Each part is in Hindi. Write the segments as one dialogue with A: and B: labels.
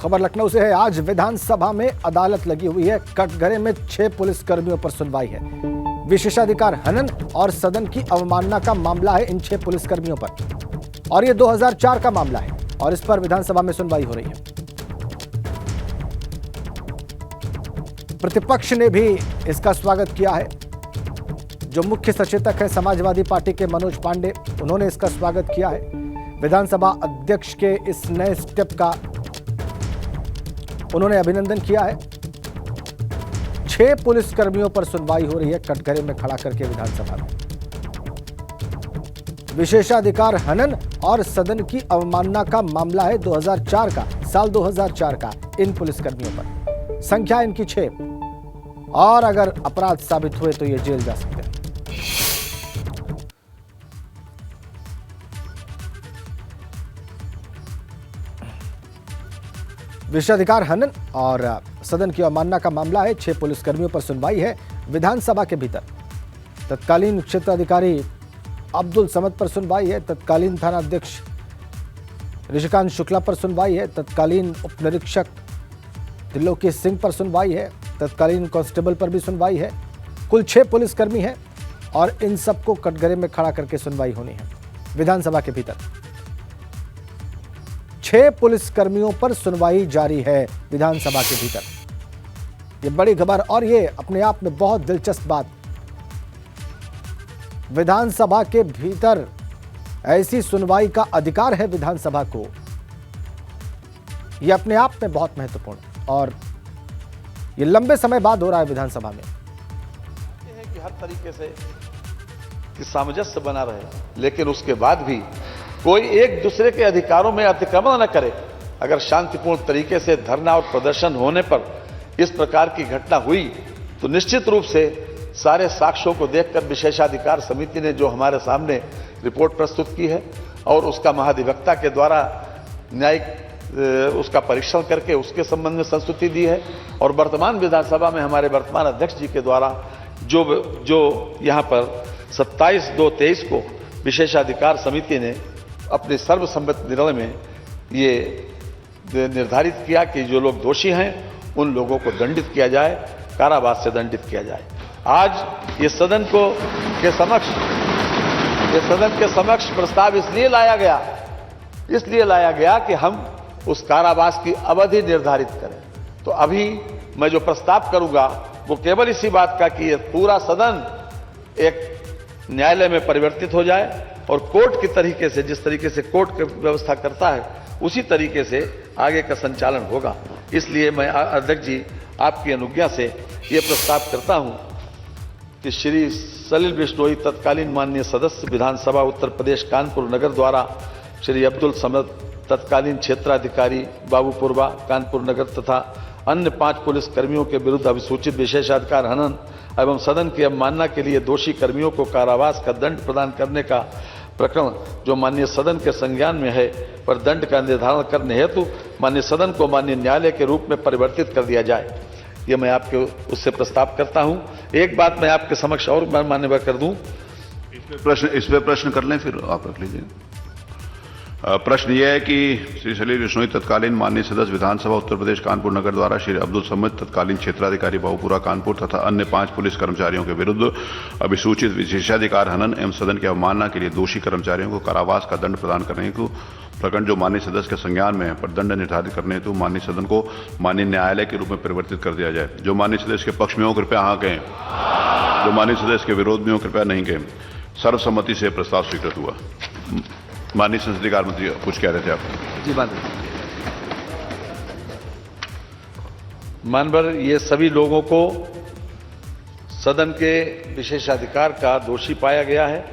A: खबर लखनऊ से है। आज विधानसभा में अदालत लगी हुई है। कटघरे में 6 पुलिसकर्मियों पर सुनवाई है। विशेषाधिकार हनन और सदन की अवमानना का मामला है इन 6 पुलिसकर्मियों पर, और ये 2004 का मामला है और इस पर विधानसभा में सुनवाई हो रही है। प्रतिपक्ष ने भी इसका स्वागत किया है। जो मुख्य सचेतक है समाजवादी पार्टी के मनोज पांडे, उन्होंने इसका स्वागत किया है। विधानसभा अध्यक्ष के इस नए स्टेप का उन्होंने अभिनंदन किया है। 6 पुलिसकर्मियों पर सुनवाई हो रही है कटघरे में खड़ा करके विधानसभा में। विशेषाधिकार हनन और सदन की अवमानना का मामला है 2004 का, साल 2004 का इन पुलिसकर्मियों पर। संख्या इनकी 6 और अगर अपराध साबित हुए तो ये जेल जा सकते हैं। विशेषाधिकार हनन और सदन की अवमानना का मामला है। 6 पुलिसकर्मियों पर सुनवाई है विधानसभा के भीतर। तत्कालीन क्षेत्राधिकारी अब्दुल समद पर सुनवाई है। तत्कालीन थाना अध्यक्ष ऋषिकांत शुक्ला पर सुनवाई है। तत्कालीन उप निरीक्षक त्रिलोकी सिंह पर सुनवाई है। तत्कालीन कांस्टेबल पर भी सुनवाई है। कुल 6 पुलिसकर्मी हैं और इन सबको कटघरे में खड़ा करके सुनवाई होनी है विधानसभा के भीतर। 6 पुलिसकर्मियों पर सुनवाई जारी है विधानसभा के भीतर। ये बड़ी खबर और ये अपने आप में बहुत दिलचस्प बात। विधानसभा के भीतर ऐसी सुनवाई का अधिकार है विधानसभा को, यह अपने आप में बहुत महत्वपूर्ण है और ये लंबे समय बाद हो रहा है विधानसभा में।
B: कि हर तरीके से कि सामंजस्य बना रहे, लेकिन उसके बाद भी कोई एक दूसरे के अधिकारों में अतिक्रमण न करे। अगर शांतिपूर्ण तरीके से धरना और प्रदर्शन होने पर इस प्रकार की घटना हुई तो निश्चित रूप से सारे साक्ष्यों को देखकर विशेषाधिकार समिति ने जो हमारे सामने रिपोर्ट प्रस्तुत की है और उसका महाधिवक्ता के द्वारा न्यायिक उसका परीक्षण करके उसके संबंध में संस्तुति दी है और वर्तमान विधानसभा में हमारे वर्तमान अध्यक्ष जी के द्वारा जो यहाँ पर 27/2/23 को विशेषाधिकार समिति ने अपने सर्वसम्मत निर्णय में ये निर्धारित किया कि जो लोग दोषी हैं उन लोगों को दंडित किया जाए, कारावास से दंडित किया जाए। आज ये सदन के समक्ष प्रस्ताव इसलिए लाया गया कि हम उस कारावास की अवधि निर्धारित करें। तो अभी मैं जो प्रस्ताव करूंगा वो केवल इसी बात का कि ये पूरा सदन एक न्यायालय में परिवर्तित हो जाए और कोर्ट की तरीके से, जिस तरीके से कोर्ट की व्यवस्था करता है उसी तरीके से आगे का संचालन होगा। इसलिए मैं अध्यक्ष जी आपकी अनुज्ञा से ये प्रस्ताव करता हूं कि श्री सलिल बिश्नोई तत्कालीन माननीय सदस्य विधानसभा उत्तर प्रदेश कानपुर नगर द्वारा श्री अब्दुल समद तत्कालीन क्षेत्राधिकारी बाबूपुरवा कानपुर नगर तथा अन्य 5 पुलिस कर्मियों के विरुद्ध अभिसूचित विशेषाधिकार हनन एवं सदन की अवमानना के लिए दोषी कर्मियों को कारावास का दंड प्रदान करने का प्रकरण जो माननीय सदन के संज्ञान में है पर दंड का निर्धारण करने हेतु माननीय सदन को माननीय न्यायालय के रूप में परिवर्तित कर दिया जाए। ये मैं आपके उससे प्रस्ताव करता हूं। एक बात मैं आपके समक्ष और मान्यवर कर दूं।
C: इस पे प्रश्न कर लें, फिर आप रख लीजिए। प्रश्न यह है कि श्री सलील बिश्नोई तत्कालीन माननीय सदस्य विधानसभा उत्तर प्रदेश कानपुर नगर द्वारा श्री अब्दुल समद तत्कालीन क्षेत्राधिकारी बाबूपुरा कानपुर तथा अन्य 5 पुलिस कर्मचारियों के विरुद्ध अभिसूचित विशेषाधिकार हनन एवं सदन की अवमानना के लिए दोषी कर्मचारियों को कारावास का दंड प्रदान करने हेतु प्रकरण जो माननीय सदस्य के संज्ञान में है पर दंड निर्धारित करने हेतु माननीय सदन को माननीय न्यायालय के रूप में परिवर्तित कर दिया जाए। जो माननीय सदस्य के पक्ष में हो कृपया हाँ कहें, जो माननीय सदस्य के विरोध में हो कृपया नहीं कहें। सर्वसम्मति से प्रस्ताव स्वीकृत हुआ। माननीय संसदीय कार्य मंत्री कुछ कह रहे थे आप?
B: जी मानवर, ये सभी लोगों को सदन के विशेषाधिकार का दोषी पाया गया है,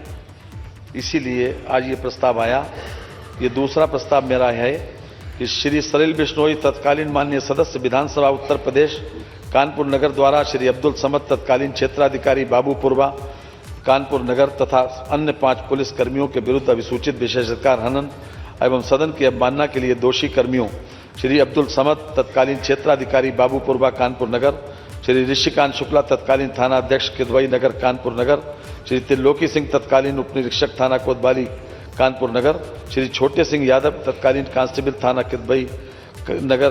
B: इसीलिए आज ये प्रस्ताव आया। ये दूसरा प्रस्ताव मेरा है कि श्री सलिल बिश्नोई तत्कालीन माननीय सदस्य विधानसभा उत्तर प्रदेश कानपुर नगर द्वारा श्री अब्दुल समद तत्कालीन क्षेत्राधिकारी बाबूपुरवा कानपुर नगर तथा अन्य 5 पुलिस कर्मियों के विरुद्ध अभिसूचित विशेषाधिकार हनन एवं सदन की अवमानना के लिए दोषी कर्मियों श्री अब्दुल समद तत्कालीन क्षेत्राधिकारी बाबूपुरवा कानपुर नगर, श्री ऋषिकांत शुक्ला तत्कालीन थाना अध्यक्ष किदवई नगर कानपुर नगर, श्री त्रिलोकी सिंह तत्कालीन उप निरीक्षक थाना कोतवाली कानपुर नगर, श्री छोटे सिंह यादव तत्कालीन कांस्टेबल थाना किदवई नगर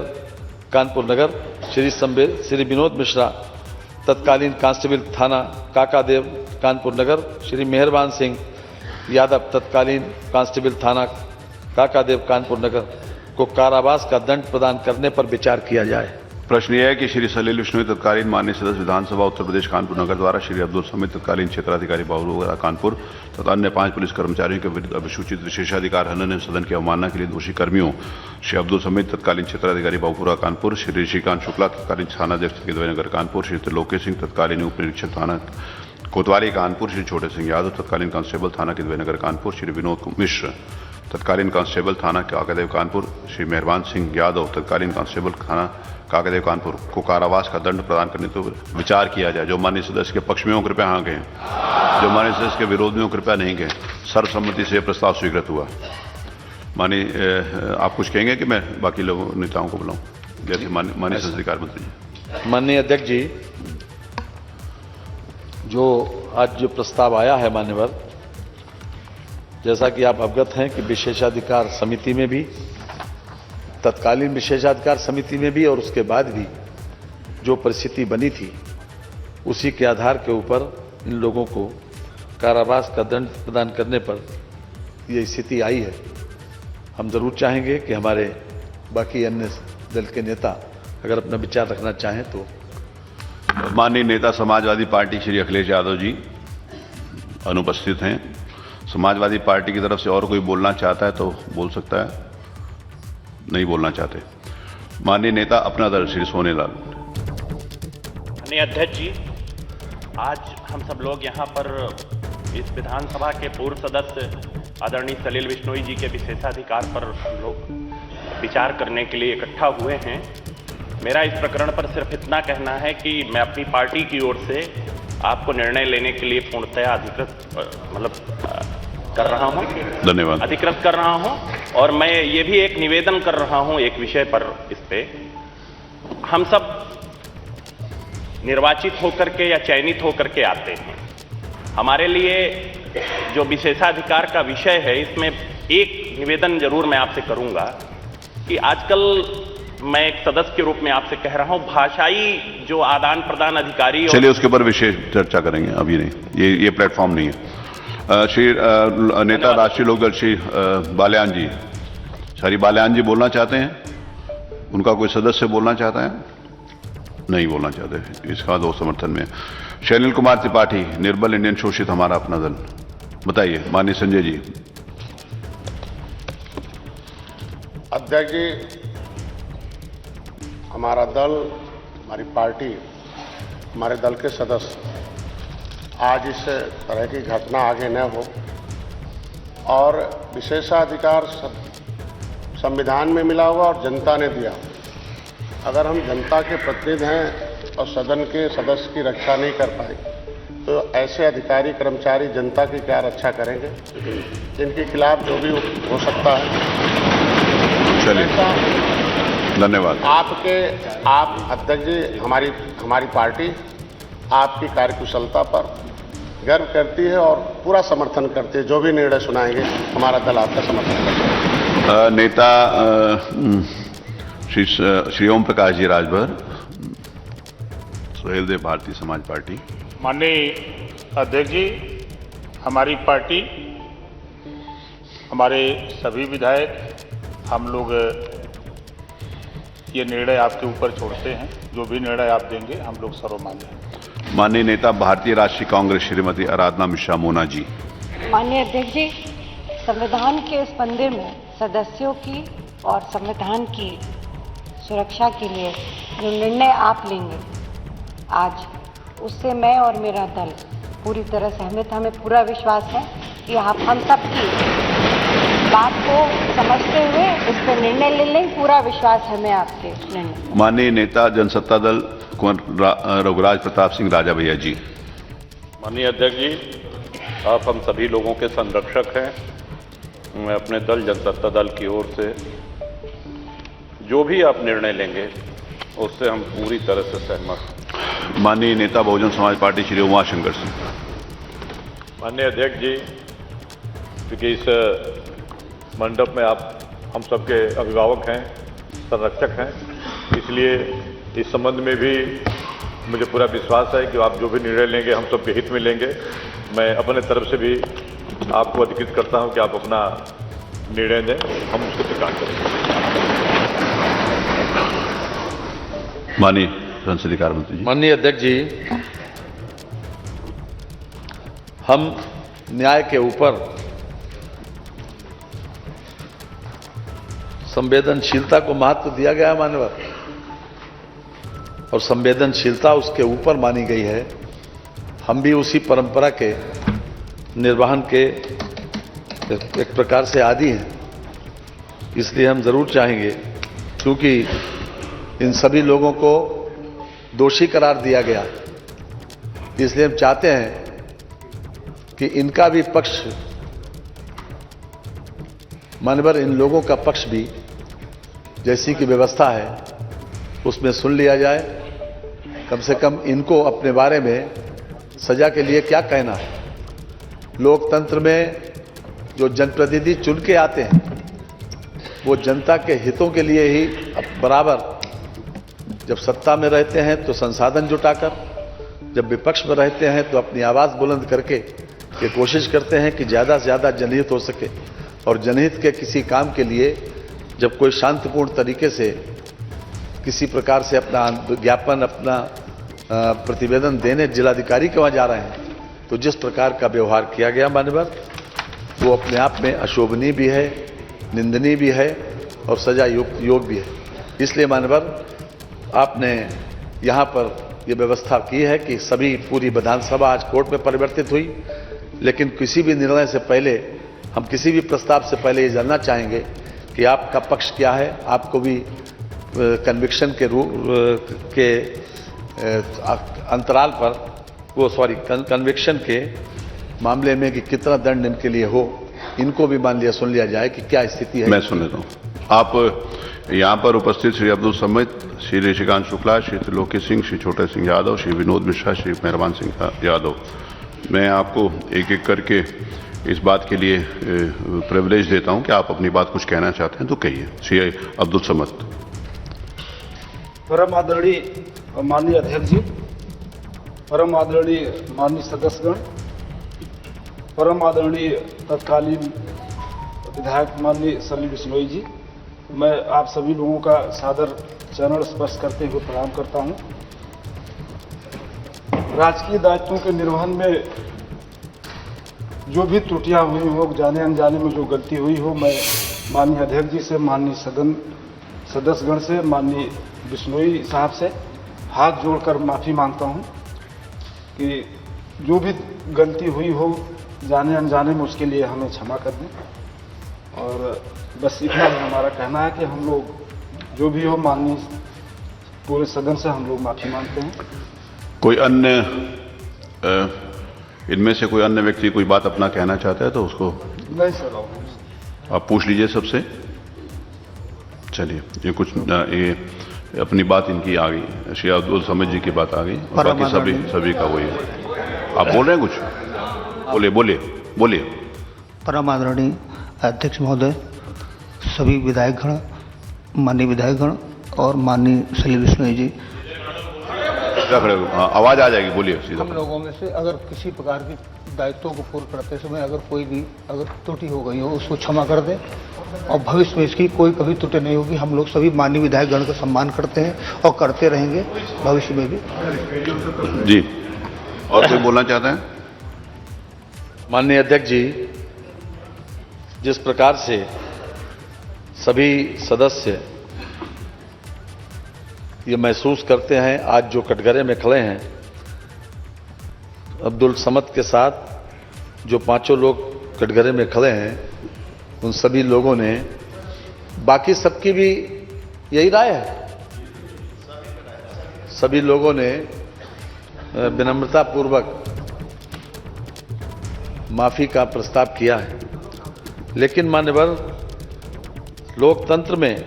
B: कानपुर नगर, श्री विनोद मिश्रा तत्कालीन कांस्टेबल थाना काकादेव कानपुर नगर, श्री मेहरबान सिंह यादव तत्कालीन कांस्टेबल थाना काकादेव कानपुर नगर को कारावास का दंड प्रदान करने पर विचार किया जाए।
C: प्रश्न यह है कि श्री सलील बिश्नोई तत्कालीन माननीय सदस्य विधानसभा उत्तर प्रदेश कानपुर नगर द्वारा श्री अब्दुल समीद तत्कालीन क्षेत्राधिकारी बाबूगढ़ कानपुर तथा अन्य 5 पुलिस कर्मचारियों के विरुद्ध अभिसूचित विशेषाधिकार हनन एवं सदन की अवमानना के लिए दोषी कर्मियों श्री अब्दुल समीद तत्कालीन क्षेत्राधिकारी बाबूपुरा कानपुर, श्री ऋषिकांत शुक्ला तत्कालीन थानाध्यक्ष नगर कानपुर, श्री त्रिलोकेश सिंह तत्कालीन उप निरीक्षक थाना कोतवाली कानपुर, श्री छोटे सिंह यादव तत्कालीन कांस्टेबल थाना नगर कानपुर, श्री विनोद मिश्र तत्कालीन कांस्टेबल थाना काकादेव कानपुर, श्री मेहरबान सिंह यादव तत्कालीन कांस्टेबल थाना काकादेव कानपुर को कारावास का दंड प्रदान करने तो विचार किया जाए। जो माननीय सदस्य के पक्ष में हो कृपया हाँ कहें, जो माननीय सदस्य के विरोध में हो कृपया नहीं कहें। सर्वसम्मति से यह प्रस्ताव स्वीकृत हुआ। माननीय आप कुछ कहेंगे कि मैं बाकी लोगों नेताओं को बुलाऊं? जैसे माननीय संसदीय मंत्री जी।
B: माननीय अध्यक्ष जी, जो आज जो प्रस्ताव आया है मान्यवर, जैसा कि आप अवगत हैं कि विशेषाधिकार समिति में भी, तत्कालीन विशेषाधिकार समिति में भी और उसके बाद भी जो परिस्थिति बनी थी उसी के आधार के ऊपर इन लोगों को कारावास का दंड प्रदान करने पर ये स्थिति आई है। हम जरूर चाहेंगे कि हमारे बाकी अन्य दल के नेता अगर अपना विचार रखना चाहें तो।
C: माननीय नेता समाजवादी पार्टी श्री अखिलेश यादव जी अनुपस्थित हैं। समाजवादी पार्टी की तरफ से और कोई बोलना चाहता है तो बोल सकता है, नहीं बोलना चाहते। माननीय नेता अपना दल श्री सोनेलाल।
D: माननीय अध्यक्ष जी, आज हम सब लोग यहाँ पर इस विधानसभा के पूर्व सदस्य आदरणीय सलील बिश्नोई जी के विशेषाधिकार पर हम लोग विचार करने के लिए इकट्ठा हुए हैं। मेरा इस प्रकरण पर सिर्फ इतना कहना है कि मैं अपनी पार्टी की ओर से आपको निर्णय लेने के लिए पूर्णतया कर रहा हूं।
C: धन्यवाद।
D: अधिकृत कर रहा हूं और मैं ये भी एक निवेदन कर रहा हूं एक विषय पर। इस पे हम सब निर्वाचित होकर के या चयनित होकर के आते हैं। हमारे लिए जो विशेषाधिकार का विषय है, इसमें एक निवेदन जरूर मैं आपसे करूंगा कि आजकल मैं एक सदस्य के रूप में आपसे कह रहा हूं, भाषाई जो आदान प्रदान अधिकारी।
C: चलिए उसके ऊपर विशेष चर्चा करेंगे, अभी नहीं, ये प्लेटफॉर्म नहीं है। श्री नेता राष्ट्रीय लोकदल श्री बाल्यान जी, श्री बाल्यान जी बोलना चाहते हैं? उनका कोई सदस्य बोलना चाहता है? नहीं बोलना चाहते, इसका दो समर्थन में। शैलेंद्र कुमार त्रिपाठी, निर्बल इंडियन शोषित हमारा अपना दल, बताइए। माननीय संजय जी।
E: अध्यक्ष जी, हमारा दल, हमारी पार्टी, हमारे दल के सदस्य आज इस तरह की घटना आगे न हो और विशेषाधिकार संविधान में मिला हुआ और जनता ने दिया। अगर हम जनता के प्रतिनिधि हैं और सदन के सदस्य की रक्षा नहीं कर पाए तो ऐसे अधिकारी कर्मचारी जनता की क्या रक्षा करेंगे? इनके खिलाफ जो भी हो सकता है।
C: चलिए, धन्यवाद।
E: आप अध्यक्ष जी, हमारी पार्टी आपकी कार्यकुशलता पर गर्व करती है और पूरा समर्थन करती है। जो भी निर्णय सुनाएंगे हमारा दल आपका समर्थन करता है।
C: नेता श्री ओम प्रकाश जी राजभर, सुहेल देव, भारतीय समाज पार्टी।
F: माननीय अध्यक्ष जी, हमारी पार्टी, हमारे सभी विधायक, हम लोग ये निर्णय आपके ऊपर छोड़ते हैं। जो भी निर्णय आप देंगे हम लोग सर्वमान्य हैं।
C: माननीय नेता भारतीय राष्ट्रीय कांग्रेस श्रीमती आराधना मिश्रा मोना जी।
G: माननीय अध्यक्ष जी, संविधान के इस मंदिर में सदस्यों की और संविधान की सुरक्षा के लिए जो निर्णय आप लेंगे आज, उससे मैं और मेरा दल पूरी तरह सहमत। हमें पूरा विश्वास है कि आप हम सब की बात को समझते हुए इस पर निर्णय ले लें। पूरा विश्वास है मैं आपके निर्णय।
C: माननीय नेता जनसत्ता दल रघुराज प्रताप सिंह राजा भैया जी।
H: माननीय अध्यक्ष जी, आप हम सभी लोगों के संरक्षक हैं। मैं अपने दल जनसत्ता दल की ओर से जो भी आप निर्णय लेंगे उससे हम पूरी तरह से सहमत हैं।
C: माननीय नेता बहुजन समाज पार्टी श्री उमाशंकर सिंह।
H: माननीय अध्यक्ष जी, क्योंकि इस मंडप में आप हम सबके अभिभावक हैं, संरक्षक हैं,
F: इसलिए इस संबंध में भी मुझे पूरा विश्वास है कि आप जो भी निर्णय लेंगे हम सबके हित में लेंगे। मैं अपने तरफ से भी आपको अधिकृत करता हूं कि आप अपना निर्णय दें, हम उसको स्वीकार करेंगे।
C: माननीय संसदीय कार्य मंत्री जी।
B: माननीय अध्यक्ष जी, हम न्याय के ऊपर संवेदनशीलता को महत्व दिया गया है माननीय, और संवेदनशीलता उसके ऊपर मानी गई है। हम भी उसी परंपरा के निर्वहन के एक प्रकार से आदी हैं। इसलिए हम जरूर चाहेंगे, क्योंकि इन सभी लोगों को दोषी करार दिया गया, इसलिए हम चाहते हैं कि इनका भी पक्ष, मानवर इन लोगों का पक्ष भी जैसी की व्यवस्था है उसमें सुन लिया जाए। कम से कम इनको अपने बारे में सजा के लिए क्या कहना है। लोकतंत्र में जो जनप्रतिनिधि चुन के आते हैं वो जनता के हितों के लिए ही बराबर, जब सत्ता में रहते हैं तो संसाधन जुटाकर, जब विपक्ष में रहते हैं तो अपनी आवाज बुलंद करके ये कोशिश करते हैं कि ज्यादा से ज्यादा जनहित हो सके। और जनहित के किसी काम के लिए जब कोई शांतिपूर्ण तरीके से किसी प्रकार से अपना ज्ञापन, अपना प्रतिवेदन देने जिलाधिकारी के वहां जा रहे हैं, तो जिस प्रकार का व्यवहार किया गया माननीय, वो अपने आप में अशोभनीय भी है, निंदनीय भी है और सजा योग भी है। इसलिए माननीय, आपने यहाँ पर यह व्यवस्था की है कि सभी पूरी विधानसभा आज कोर्ट में परिवर्तित हुई, लेकिन किसी भी निर्णय से पहले, हम किसी भी प्रस्ताव से पहले ये जानना चाहेंगे कि आपका पक्ष क्या है। आपको भी कन्विक्शन के के अंतराल पर, कन्विक्शन के मामले में कि कितना दंड इनके लिए हो, इनको भी मान लिया, सुन लिया जाए कि क्या स्थिति है।
C: मैं सुन लेता हूँ। आप यहाँ पर उपस्थित श्री अब्दुल समद, श्री ऋषिकांत शुक्ला, श्री त्रिलोकी सिंह, श्री छोटे सिंह यादव, श्री विनोद मिश्रा, श्री मेहरबान सिंह यादव, मैं आपको एक एक करके इस बात के लिए प्रिविलेज देता हूं कि आप अपनी बात कुछ कहना चाहते हैं तो कहिए। श्री अब्दुल समद।
I: परम आदरणीय माननीय अध्यक्ष जी, परम आदरणीय माननीय सदस्यगण, परम आदरणीय तत्कालीन विधायक माननीय सलील बिश्नोई जी, मैं आप सभी लोगों का सादर चरण स्पर्श करते हुए प्रणाम करता हूं। राजकीय दायित्वों के निर्वहन में जो भी त्रुटियां हुई हो, जाने अनजाने में जो गलती हुई हो, मैं माननीय अध्यक्ष जी से, माननीय सदन सदस्यगण से, माननीय बिश्नोई साहब से हाथ जोड़कर माफ़ी मांगता हूं कि जो भी गलती हुई हो जाने अनजाने में, उसके लिए हमें क्षमा कर दें। और बस इतना ही हमारा कहना है कि हम लोग जो भी हो, माननीय पूरे सदन से हम लोग माफ़ी मांगते हैं।
C: कोई अन्य इनमें से कोई अन्य व्यक्ति कोई बात अपना कहना चाहता है तो उसको?
I: नहीं सर,
C: आप पूछ लीजिए सबसे। चलिए, ये कुछ ये अपनी बात इनकी आ गई, श्री अब्दुल समद जी की बात आ गई, और बाकी सभी का वही है। आप बोल रहे हैं कुछ? बोलिए।
J: परम आदरणीय अध्यक्ष महोदय, सभी विधायकगण, माननीय विधायकगण और माननीय सलील बिश्नोई जी,
C: आवाज आ जाएगी, बोलिए सीधा।
J: हम लोगों में से अगर किसी प्रकार की दायित्वों को पूर्ण करते समय अगर कोई भी त्रुटि हो गई हो, उसको क्षमा कर दें, और भविष्य में इसकी कोई कभी त्रुटि नहीं होगी। हम लोग सभी माननीय विधायकगण का सम्मान करते हैं और करते रहेंगे भविष्य में भी।
C: जी, और कोई बोलना चाहते हैं?
B: माननीय अध्यक्ष जी, जिस प्रकार से सभी सदस्य ये महसूस करते हैं, आज जो कटघरे में खड़े हैं, अब्दुल समद के साथ जो पांचों लोग कटघरे में खड़े हैं, उन सभी लोगों ने, बाकी सबकी भी यही राय है, सभी लोगों ने विनम्रता पूर्वक माफी का प्रस्ताव किया है। लेकिन मान्यवर, लोकतंत्र में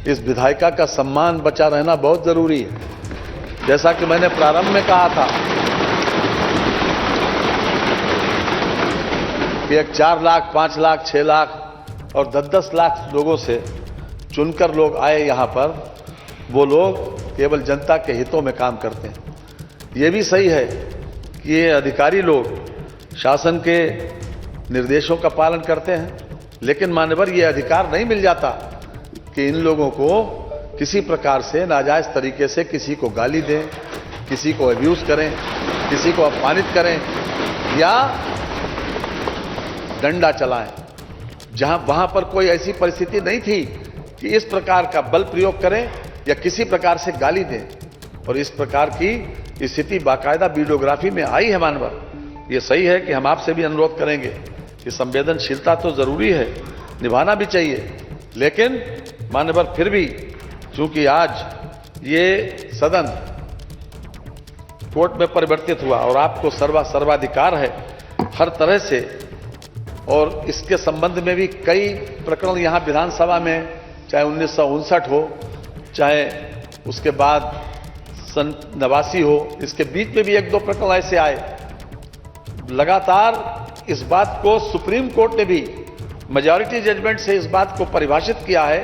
B: इस विधायिका का सम्मान बचा रहना बहुत जरूरी है। जैसा कि मैंने प्रारंभ में कहा था कि एक 4 लाख, 5 लाख, 6 लाख और 10-10 लाख लोगों से चुनकर लोग आए यहाँ पर, वो लोग केवल जनता के हितों में काम करते हैं। ये भी सही है कि ये अधिकारी लोग शासन के निर्देशों का पालन करते हैं, लेकिन मान्यवर ये अधिकार नहीं मिल जाता कि इन लोगों को किसी प्रकार से नाजायज तरीके से किसी को गाली दें, किसी को अब्यूज करें, किसी को अपमानित करें या डंडा चलाएं। जहां वहां पर कोई ऐसी परिस्थिति नहीं थी कि इस प्रकार का बल प्रयोग करें या किसी प्रकार से गाली दें, और इस प्रकार की स्थिति बाकायदा वीडियोग्राफी में आई है मानवर। ये सही है कि हम आपसे भी अनुरोध करेंगे कि संवेदनशीलता तो जरूरी है, निभाना भी चाहिए, लेकिन मानवर फिर भी चूंकि आज ये सदन कोर्ट में परिवर्तित हुआ और आपको सर्वाधिकार है हर तरह से, और इसके संबंध में भी कई प्रकरण यहां विधानसभा में, चाहे 1959 हो, चाहे उसके बाद सन 89 हो, इसके बीच में भी 1-2 प्रकरण ऐसे आए। लगातार इस बात को सुप्रीम कोर्ट ने भी मेजॉरिटी जजमेंट से इस बात को परिभाषित किया है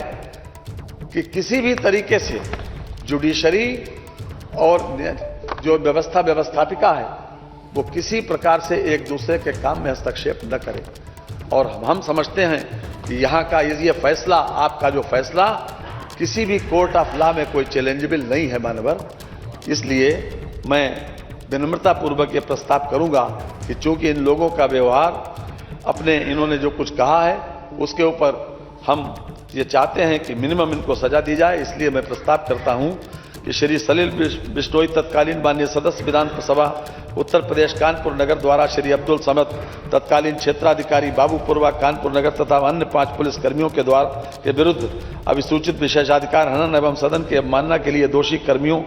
B: कि किसी भी तरीके से जुडिशरी और जो व्यवस्थापिका है वो किसी प्रकार से एक दूसरे के काम में हस्तक्षेप न करे। और हम समझते हैं कि यहाँ का ये फैसला, आपका जो फैसला किसी भी कोर्ट ऑफ लॉ में कोई चैलेंजेबल नहीं है मानवर। इसलिए मैं विनम्रता पूर्वक ये प्रस्ताव करूंगा कि चूंकि इन लोगों का व्यवहार अपने इन्होंने जो कुछ कहा है उसके ऊपर हम ये चाहते हैं कि मिनिमम इनको सजा दी जाए, इसलिए मैं प्रस्ताव करता हूं कि श्री सलील बिश्नोई तत्कालीन माननीय सदस्य विधानसभा उत्तर प्रदेश कानपुर नगर द्वारा श्री अब्दुल समद तत्कालीन क्षेत्राधिकारी बाबूपुरवा कानपुर नगर तथा अन्य 5 पुलिसकर्मियों के के विरुद्ध अभिसूचित विशेषाधिकार हनन एवं सदन की अवमानना के लिए दोषी कर्मियों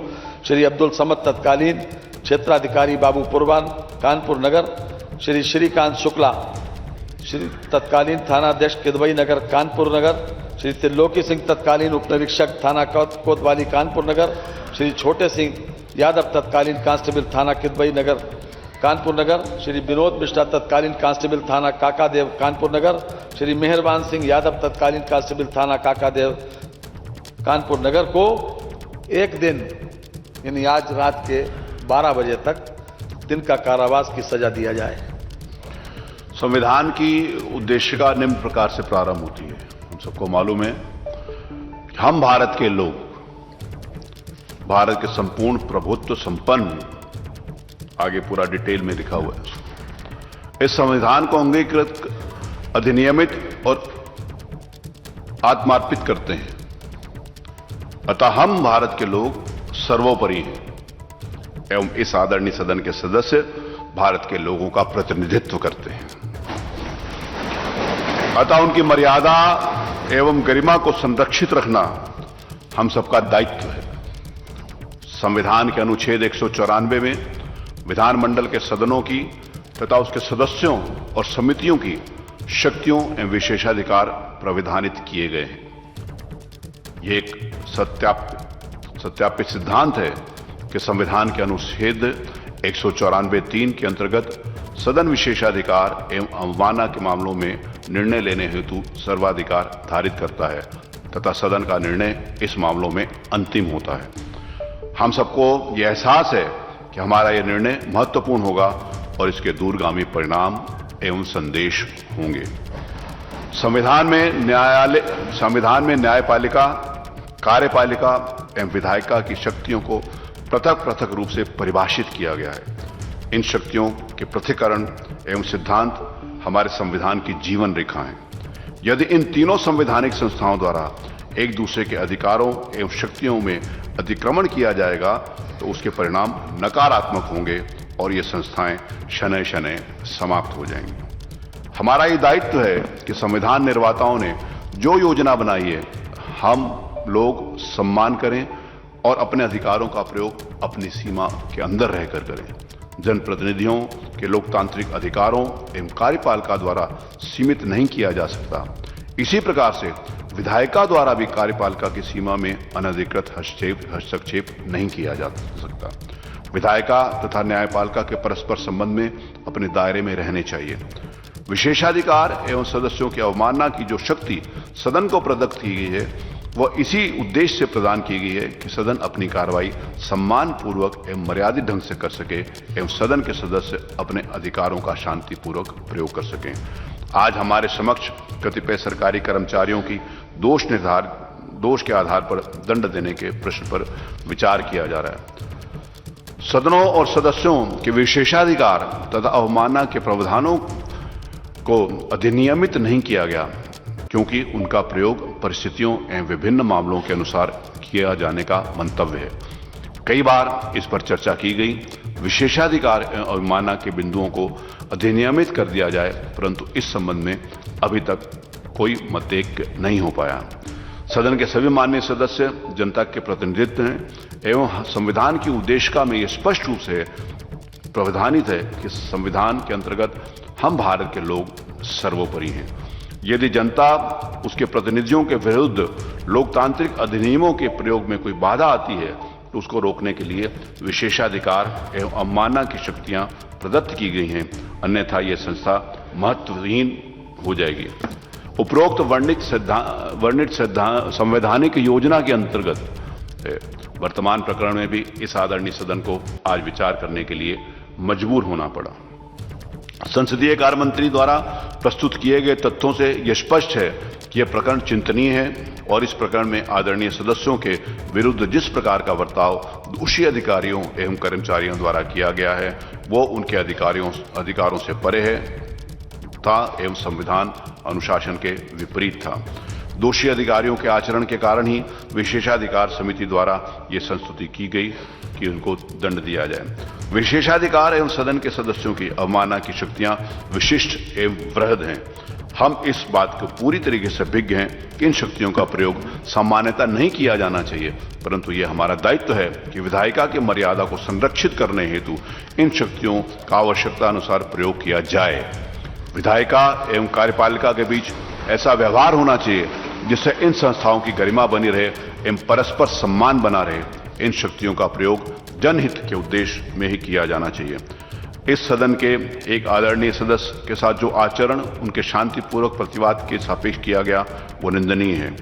B: श्री अब्दुल समद तत्कालीन क्षेत्राधिकारी बाबूपुरवा कानपुर नगर, श्री श्रीकांत शुक्ला श्री तत्कालीन थानाध्यक्ष किदवई नगर कानपुर नगर, श्री त्रिलोकी सिंह तत्कालीन उपनिरीक्षक थाना कोतवाली कानपुर नगर, श्री छोटे सिंह यादव तत्कालीन कांस्टेबल थाना किदवई नगर कानपुर नगर, श्री विनोद मिश्रा तत्कालीन कांस्टेबल थाना काकादेव कानपुर नगर, श्री मेहरबान सिंह यादव तत्कालीन कांस्टेबल थाना काकादेव कानपुर नगर को 1 दिन यानी आज रात के 12 बजे तक दिन का कारावास की सजा दिया जाए।
C: संविधान की उद्देशिका निम्न प्रकार से प्रारंभ होती है। हम सबको मालूम है हम भारत के लोग, भारत के संपूर्ण प्रभुत्व संपन्न, आगे पूरा डिटेल में लिखा हुआ है। इस संविधान को अंगीकृत, अधिनियमित और आत्मार्पित करते हैं। अतः हम भारत के लोग सर्वोपरि हैं एवं इस आदरणीय सदन के सदस्य भारत के लोगों का प्रतिनिधित्व करते हैं। अतः उनकी मर्यादा एवं गरिमा को संरक्षित रखना हम सबका दायित्व है। संविधान के अनुच्छेद 194 में विधानमंडल के सदनों की तथा उसके सदस्यों और समितियों की शक्तियों एवं विशेषाधिकार प्राविधानित किए गए हैं। यह एक सत्यापित सिद्धांत है कि संविधान के अनुच्छेद 194(3) के अंतर्गत सदन विशेषाधिकार एवं अवमानना के मामलों में निर्णय लेने हेतु सर्वाधिकार धारित करता है तथा सदन का निर्णय इस मामलों में अंतिम होता है। हम सबको यह एहसास है कि हमारा यह निर्णय महत्वपूर्ण होगा और इसके दूरगामी परिणाम एवं संदेश होंगे। संविधान में न्यायपालिका, कार्यपालिका एवं विधायिका की शक्तियों को पृथक पृथक रूप से परिभाषित किया गया है। इन शक्तियों के पृथक्करण एवं सिद्धांत हमारे संविधान की जीवन रेखा हैं। यदि इन तीनों संवैधानिक संस्थाओं द्वारा एक दूसरे के अधिकारों एवं शक्तियों में अतिक्रमण किया जाएगा तो उसके परिणाम नकारात्मक होंगे और ये संस्थाएं शनय शनय समाप्त हो जाएंगी। हमारा ये दायित्व है कि संविधान निर्माताओं ने जो योजना बनाई है हम लोग सम्मान करें और अपने अधिकारों का प्रयोग अपनी सीमा के अंदर रहकर करें। जनप्रतिनिधियों के लोकतांत्रिक अधिकारों एवं कार्यपालिका द्वारा सीमित नहीं किया जा सकता। इसी प्रकार से विधायिका द्वारा भी कार्यपालिका की सीमा में अनधिकृत हस्तक्षेप नहीं किया जा सकता। विधायिका तथा न्यायपालिका के परस्पर संबंध में अपने दायरे में रहने चाहिए। विशेषाधिकार एवं सदस्यों की अवमानना की जो शक्ति सदन को प्रदत्त की गई है वह इसी उद्देश्य से प्रदान की गई है कि सदन अपनी कार्रवाई सम्मानपूर्वक एवं मर्यादित ढंग से कर सके एवं सदन के सदस्य अपने अधिकारों का शांतिपूर्वक प्रयोग कर सकें। आज हमारे समक्ष कतिपय सरकारी कर्मचारियों की दोष के आधार पर दंड देने के प्रश्न पर विचार किया जा रहा है। सदनों और सदस्यों के विशेषाधिकार तथा अवमानना के प्रावधानों को अधिनियमित नहीं किया गया, क्योंकि उनका प्रयोग परिस्थितियों एवं विभिन्न मामलों के अनुसार किया जाने का मंतव्य है। कई बार इस पर चर्चा की गई। विशेषाधिकार एवं अवमानना के बिंदुओं को अधिनियमित कर दिया जाए, परंतु इस संबंध में अभी तक कोई मतैक्य नहीं हो पाया। सदन के सभी माननीय सदस्य जनता के प्रतिनिधित्व हैं एवं संविधान की उद्देशिका में यह स्पष्ट रूप से प्रावधानित है कि संविधान के अंतर्गत हम भारत के लोग सर्वोपरि हैं। यदि जनता उसके प्रतिनिधियों के विरुद्ध लोकतांत्रिक अधिनियमों के प्रयोग में कोई बाधा आती है तो उसको रोकने के लिए विशेषाधिकार एवं अवमानना की शक्तियां प्रदत्त की गई हैं, अन्यथा यह संस्था महत्वहीन हो जाएगी। उपरोक्त वर्णित संवैधानिक योजना के अंतर्गत वर्तमान प्रकरण में भी इस आदरणीय सदन को आज विचार करने के लिए मजबूर होना पड़ा। संसदीय कार्य मंत्री द्वारा प्रस्तुत किए गए तथ्यों से यह स्पष्ट है कि यह प्रकरण चिंतनीय है और इस प्रकरण में आदरणीय सदस्यों के विरुद्ध जिस प्रकार का बर्ताव दोषी अधिकारियों एवं कर्मचारियों द्वारा किया गया है वो उनके अधिकारों से परे है था एवं संविधान अनुशासन के विपरीत था। दोषी अधिकारियों के आचरण के कारण ही विशेषाधिकार समिति द्वारा ये संस्तुति की गई कि उनको दंड दिया जाए। विशेषाधिकार एवं सदन के सदस्यों की अवमानना की शक्तियां विशिष्ट एवं वृहद हैं। हम इस बात को पूरी तरीके से विज्ञ हैं कि इन शक्तियों का प्रयोग सामान्यतः नहीं किया जाना चाहिए, परंतु यह हमारा दायित्व है कि विधायिका की मर्यादा को संरक्षित करने हेतु इन शक्तियों का आवश्यकता अनुसार प्रयोग किया जाए। विधायिका एवं कार्यपालिका के बीच ऐसा व्यवहार होना चाहिए जिससे इन संस्थाओं की गरिमा बनी रहे एवं परस्पर सम्मान बना रहे। इन शक्तियों का प्रयोग जनहित के उद्देश्य में ही किया जाना चाहिए। इस सदन के एक आदरणीय सदस्य के साथ जो आचरण उनके शांतिपूर्वक प्रतिवाद के सापेक्ष किया गया वो निंदनीय है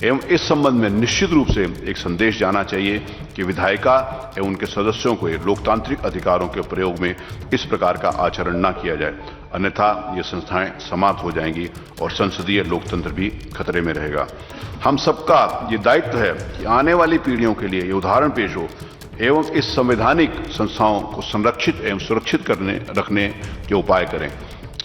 C: एवं इस संबंध में निश्चित रूप से एक संदेश जाना चाहिए कि विधायिका एवं उनके सदस्यों को लोकतांत्रिक अधिकारों के प्रयोग में इस प्रकार का आचरण न किया जाए, अन्यथा ये संस्थाएं समाप्त हो जाएंगी और संसदीय लोकतंत्र भी खतरे में रहेगा। हम सबका ये दायित्व है कि आने वाली पीढ़ियों के लिए ये उदाहरण पेश हो एवं इस संवैधानिक संस्थाओं को संरक्षित एवं सुरक्षित रखने के उपाय करें।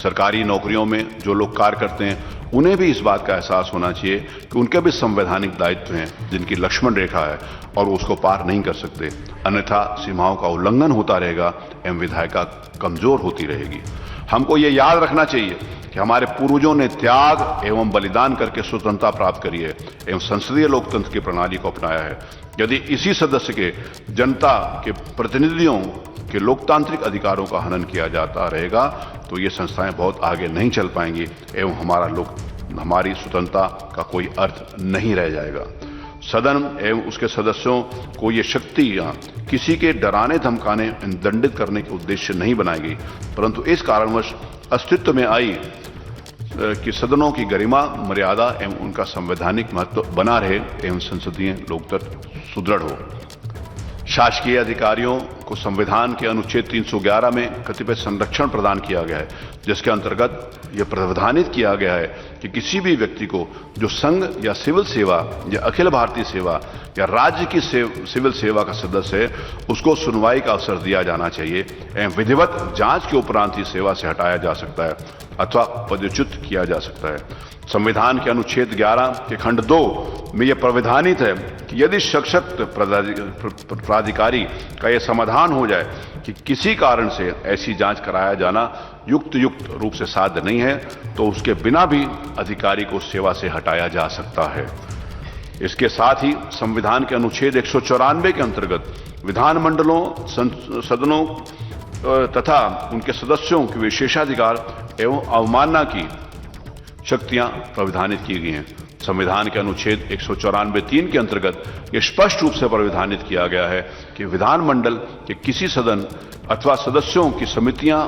C: सरकारी नौकरियों में जो लोग कार्य करते हैं उन्हें भी इस बात का एहसास होना चाहिए कि उनके भी संवैधानिक दायित्व हैं जिनकी लक्ष्मण रेखा है और उसको पार नहीं कर सकते, अन्यथा सीमाओं का उल्लंघन होता रहेगा एवं विधायिका कमजोर होती रहेगी। हमको ये याद रखना चाहिए कि हमारे पूर्वजों ने त्याग एवं बलिदान करके स्वतंत्रता प्राप्त करी है एवं संसदीय लोकतंत्र की प्रणाली को अपनाया है। यदि इसी सदस्य के जनता के प्रतिनिधियों के लोकतांत्रिक अधिकारों का हनन किया जाता रहेगा तो ये संस्थाएं बहुत आगे नहीं चल पाएंगी एवं हमारी स्वतंत्रता का कोई अर्थ नहीं रह जाएगा। सदन एवं उसके सदस्यों को ये शक्तियां किसी के डराने धमकाने दंडित करने के उद्देश्य नहीं बनाई गई, परंतु इस कारणवश अस्तित्व में आई कि सदनों की गरिमा मर्यादा एवं उनका संवैधानिक महत्व बना रहे एवं संसदीय लोकतंत्र सुदृढ़ हो। शासकीय अधिकारियों को संविधान के अनुच्छेद 311 में कतिपय संरक्षण प्रदान किया गया है, जिसके अंतर्गत यह प्रावधानित किया गया है कि किसी भी व्यक्ति को जो संघ या सिविल सेवा या अखिल भारतीय सेवा या राज्य की सिविल सेवा का सदस्य है उसको सुनवाई का अवसर दिया जाना चाहिए एवं विधिवत जांच के उपरांत ही सेवा से हटाया जा सकता है अथवा पदच्युत किया जा सकता है। संविधान के अनुच्छेद 11 के खंड 2 में यह प्रावधानित है कि यदि सशक्त प्राधिकारी का यह समाधान हो जाए कि किसी कारण से ऐसी जांच कराया जाना युक्त रूप से साध्य नहीं है तो उसके बिना भी अधिकारी को सेवा से हटाया जा सकता है। इसके साथ ही संविधान के अनुच्छेद 194 के अंतर्गत विधानमंडलों सदनों तथा उनके सदस्यों के विशेषाधिकार एवं अवमानना की शक्तियां प्रावधानित की गई हैं। संविधान के अनुच्छेद 194(3) के अंतर्गत यह स्पष्ट रूप से प्रावधानित किया गया है कि विधानमंडल के किसी सदन अथवा सदस्यों की समितियां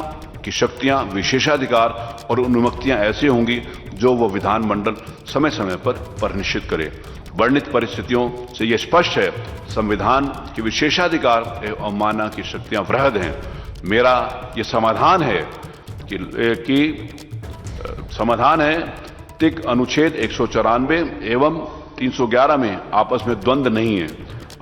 C: की शक्तियां, विशेषाधिकार और अनुमतियां ऐसी होंगी जो वह विधानमंडल समय समय पर निश्चित करे। वर्णित परिस्थितियों से यह स्पष्ट है, संविधान के विशेषाधिकार एवं अवमानना की शक्तियां वृहद हैं। मेरा ये समाधान है कि समाधान है तिक अनुच्छेद 194 एवं 311 में आपस में द्वंद्व नहीं है।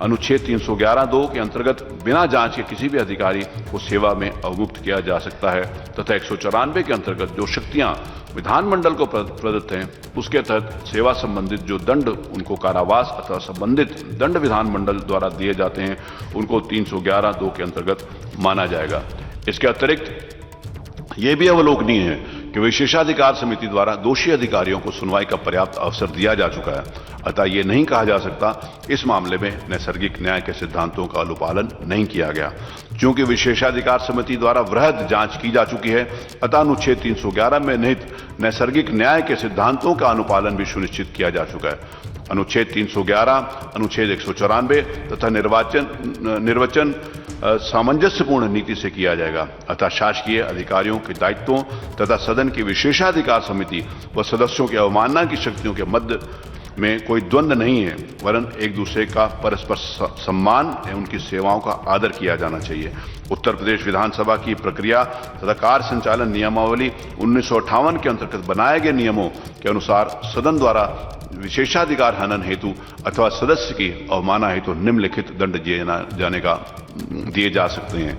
C: अनुच्छेद 311(2) के अंतर्गत बिना जांच के किसी भी अधिकारी को सेवा में अवमुक्त किया जा सकता है तथा 194 के अंतर्गत जो शक्तियां विधानमंडल को प्रदत्त हैं उसके तहत सेवा संबंधित जो दंड उनको कारावास अथवा संबंधित दंड विधानमंडल द्वारा दिए जाते हैं उनको 311(2) के अंतर्गत माना जाएगा। इसके अतिरिक्त यह भी अवलोकनीय है कि विशेषाधिकार समिति द्वारा दोषी अधिकारियों को सुनवाई का पर्याप्त अवसर दिया जा चुका है। अतः यह नहीं कहा जा सकता इस मामले में नैसर्गिक न्याय के सिद्धांतों का अनुपालन नहीं किया गया। चूंकि विशेषाधिकार समिति द्वारा वृहद जांच की जा चुकी है, अतः अनुच्छेद 311 में निहित नैसर्गिक न्याय के सिद्धांतों का अनुपालन भी सुनिश्चित किया जा चुका है। अनुच्छेद 311, अनुच्छेद 194 तथा निर्वाचन सामंजस्यपूर्ण नीति से किया जाएगा। अतः शासकीय अधिकारियों के दायित्वों तथा सदन की विशेषाधिकार समिति व सदस्यों की अवमानना की शक्तियों के मध्य में कोई द्वंद्व नहीं है, वरन एक दूसरे का परस्पर सम्मान एवं उनकी सेवाओं का आदर किया जाना चाहिए। उत्तर प्रदेश विधानसभा की प्रक्रिया तथा कार्य संचालन नियमावली 1958 के अंतर्गत बनाए गए नियमों के अनुसार सदन द्वारा विशेषाधिकार हनन हेतु अथवा सदस्य की अवमानना हेतु निम्नलिखित दंड दिए जा सकते हैं।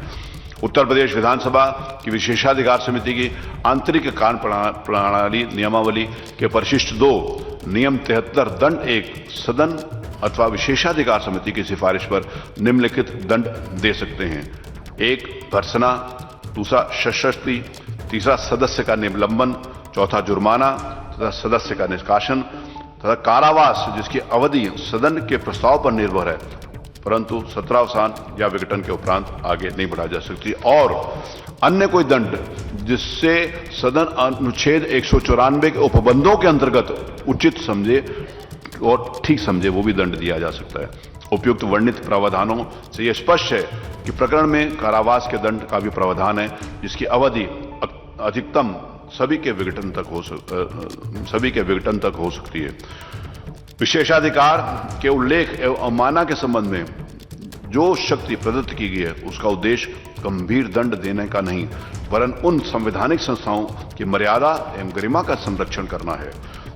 C: उत्तर प्रदेश विधानसभा की विशेषाधिकार समिति की आंतरिक कार्य प्रणाली नियमावली के परिशिष्ट 2 नियम 73 दंड 1 सदन अथवा विशेषाधिकार समिति की सिफारिश पर निम्नलिखित दंड दे सकते हैं। 1 भर्त्सना, दूसरा शस्त्री, तीसरा सदस्य का निलंबन, चौथा जुर्माना तथा सदस्य का निष्कासन तथा कारावास जिसकी अवधि सदन के प्रस्ताव पर निर्भर है परंतु सत्रावसान या विघटन के उपरांत आगे नहीं बढ़ा जा सकती, और अन्य कोई दंड जिससे सदन अनुच्छेद 194 के उपबंधों के अंतर्गत उचित समझे और ठीक समझे वो भी दंड दिया जा सकता है। उपयुक्त वर्णित प्रावधानों से यह स्पष्ट है कि प्रकरण में कारावास के दंड का भी प्रावधान है जिसकी अवधि अधिकतम सभी के विघटन तक हो सकती है। विशेषाधिकार के उल्लेख एवं अवमानना के संबंध में जो शक्ति प्रदत्त की गई है उसका उद्देश्य गंभीर दंड देने का नहीं वरन उन संवैधानिक संस्थाओं की मर्यादा एवं गरिमा का संरक्षण करना है।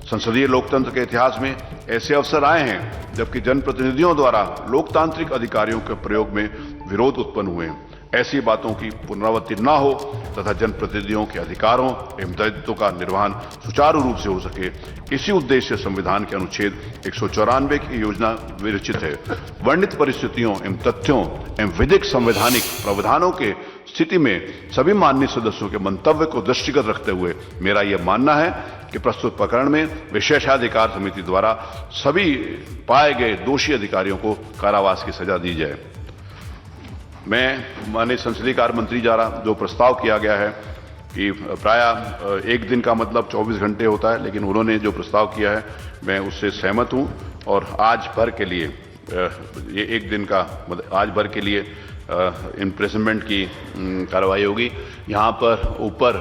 C: संसदीय लोकतंत्र के इतिहास में ऐसे अवसर आए हैं जबकि जनप्रतिनिधियों द्वारा लोकतांत्रिक अधिकारियों के प्रयोग में विरोध उत्पन्न हुए। ऐसी बातों की पुनरावृत्ति न हो तथा जनप्रतिनिधियों के अधिकारों एवं दायित्वों का निर्वहन सुचारू रूप से हो सके, इसी उद्देश्य से संविधान के अनुच्छेद 194 की योजना विरचित है। वर्णित परिस्थितियों एवं तथ्यों एवं विधिक संवैधानिक प्रावधानों के स्थिति में सभी माननीय सदस्यों के मंतव्य को दृष्टिगत रखते हुए मेरा यह मानना है कि प्रस्तुत प्रकरण में विशेषाधिकार समिति द्वारा सभी पाए गए दोषी अधिकारियों को कारावास की सजा दी जाए। मैं माननीय संसदीय कार्य मंत्री द्वारा जो प्रस्ताव किया गया है कि प्रायः एक दिन का मतलब 24 घंटे होता है, लेकिन उन्होंने जो प्रस्ताव किया है मैं उससे सहमत हूं और आज भर के लिए ये एक दिन का आज भर के लिए इम्प्रिजनमेंट की कार्रवाई होगी। यहाँ पर ऊपर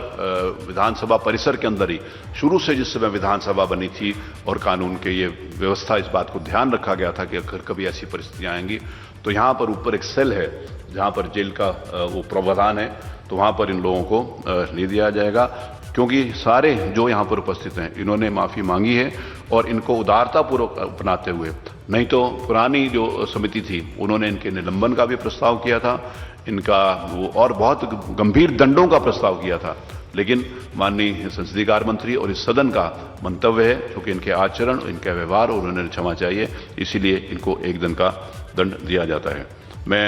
C: विधानसभा परिसर के अंदर ही शुरू से जिस समय विधानसभा बनी थी और कानून के ये व्यवस्था इस बात को ध्यान रखा गया था कि अगर कभी ऐसी परिस्थितियाँ आएंगी तो यहाँ पर ऊपर एक सेल है जहाँ पर जेल का वो प्रावधान है, तो वहाँ पर इन लोगों को नहीं दिया जाएगा क्योंकि सारे जो यहाँ पर उपस्थित हैं इन्होंने माफ़ी मांगी है और इनको उदारतापूर्वक अपनाते हुए, नहीं तो पुरानी जो समिति थी उन्होंने इनके निलंबन का भी प्रस्ताव किया था, इनका वो और बहुत गंभीर दंडों का प्रस्ताव किया था, लेकिन माननीय संसदीय कार्य मंत्री और इस सदन का मंतव्य है क्योंकि इनके आचरण, इनके व्यवहार और उन्हें क्षमा चाहिए, इसीलिए इनको एक दिन का दंड दिया जाता है। मैं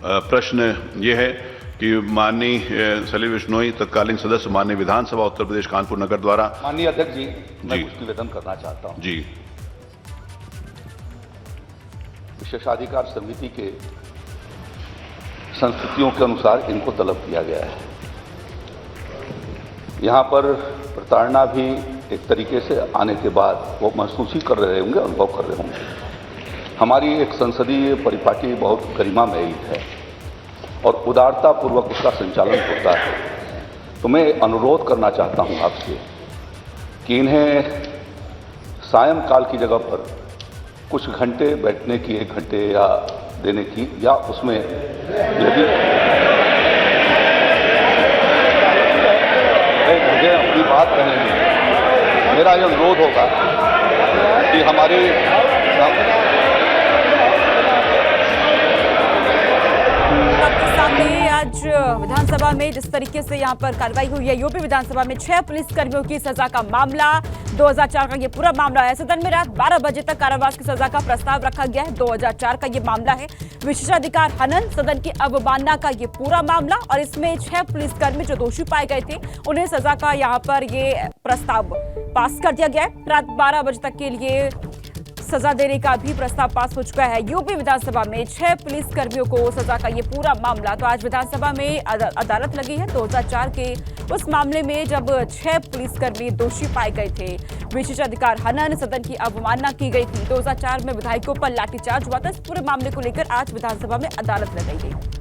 C: प्रश्न ये है कि माननीय सलील बिश्नोई तत्कालीन सदस्य माननीय विधानसभा उत्तर प्रदेश कानपुर नगर द्वारा।
K: माननीय अध्यक्ष जी, मैं कुछ निवेदन करना चाहता हूं।
C: जी।
K: विशेषाधिकार समिति के संस्कृतियों के अनुसार इनको तलब किया गया है। यहाँ पर प्रताड़ना भी एक तरीके से आने के बाद वो महसूस ही कर रहे होंगे, अनुभव कर रहे होंगे। हमारी एक संसदीय परिपाटी बहुत गरिमामयी है और उदारतापूर्वक उसका संचालन होता है, तो मैं अनुरोध करना चाहता हूं आपसे कि इन्हें सायंकाल की जगह पर कुछ घंटे बैठने की, 1 घंटे या देने की, या उसमें यदि मुझे अपनी बात कहने में मेरा यह अनुरोध होगा कि हमारे
L: आपके सामने आज विधानसभा में जिस तरीके से यहां पर कार्रवाई हुई है, यूपी विधानसभा में 6 पुलिसकर्मियों की सजा का मामला, 2004 का ये पूरा मामला है। सदन में रात 12 बजे तक कारावास की सजा का प्रस्ताव रखा गया है। 2004 का ये मामला है, विशेषाधिकार हनन, सदन की अवमानना का ये पूरा मामला, और इसमें 6 पुलिसकर्मी जो दोषी पाए गए थे उन्हें सजा का यहाँ पर ये प्रस्ताव पास कर दिया गया है। रात 12 बजे तक के लिए सजा देने का भी प्रस्ताव पास हो चुका है। यूपी विधानसभा में 6 पुलिसकर्मियों को सजा का ये पूरा मामला, तो आज विधानसभा में अदालत लगी है। 2004 के उस मामले में जब 6 पुलिसकर्मी दोषी पाए गए थे, विशेषाधिकार हनन, सदन की अवमानना की गई थी। 2004 में विधायकों पर लाठीचार्ज हुआ था। इस पूरे मामले को लेकर आज विधानसभा में अदालत लगाई गई।